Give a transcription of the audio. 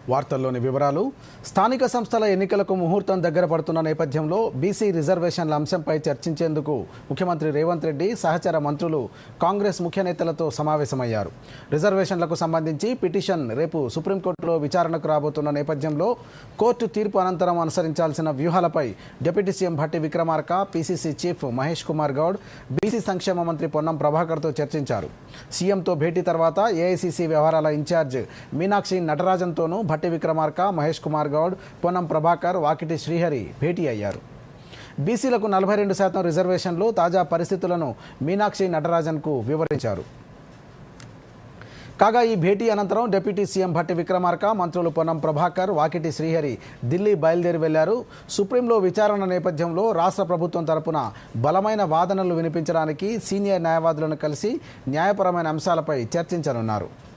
వార్తల్లోని వివరాలు. స్థానిక సంస్థల ఎన్నికలకు ముహూర్తం దగ్గర పడుతున్న నేపథ్యంలో బీసీ రిజర్వేషన్ల అంశంపై చర్చించేందుకు ముఖ్యమంత్రి రేవంత్ రెడ్డి సహచర మంత్రులు కాంగ్రెస్ ముఖ్య నేతలతో సమావేశమయ్యారు. రిజర్వేషన్లకు సంబంధించి పిటిషన్ రేపు సుప్రీంకోర్టులో విచారణకు రాబోతున్న నేపథ్యంలో కోర్టు తీర్పు అనంతరం అనుసరించాల్సిన వ్యూహాలపై deputy CM Bhatti Vikramarka, PCC chief Mahesh Kumar Goud, BC సంక్షేమ మంత్రి పొన్నం ప్రభాకర్తో చర్చించారు. సీఎంతో భేటీ తర్వాత ఏఐసీసీ వ్యవహారాల ఇన్ఛార్జ్ మీనాక్షి నటరాజన్తోనూ భట్టి విక్రమార్క, మహేష్ కుమార్ గౌడ్, పొన్నం ప్రభాకర్, వాకిటి శ్రీహరి భేటీ అయ్యారు. బీసీలకు 42% రిజర్వేషన్లు తాజా పరిస్థితులను మీనాక్షి నటరాజన్కు వివరించారు. కాగా ఈ భేటీ అనంతరం డిప్యూటీ సీఎం భట్టి విక్రమార్క, మంత్రులు పొన్నం ప్రభాకర్, వాకిటి శ్రీహరి ఢిల్లీ బయలుదేరి వెళ్లారు. సుప్రీంలో విచారణ నేపథ్యంలో రాష్ట్ర ప్రభుత్వం తరపున బలమైన వాదనలు వినిపించడానికి సీనియర్ న్యాయవాదులను కలిసి న్యాయపరమైన అంశాలపై చర్చించనున్నారు.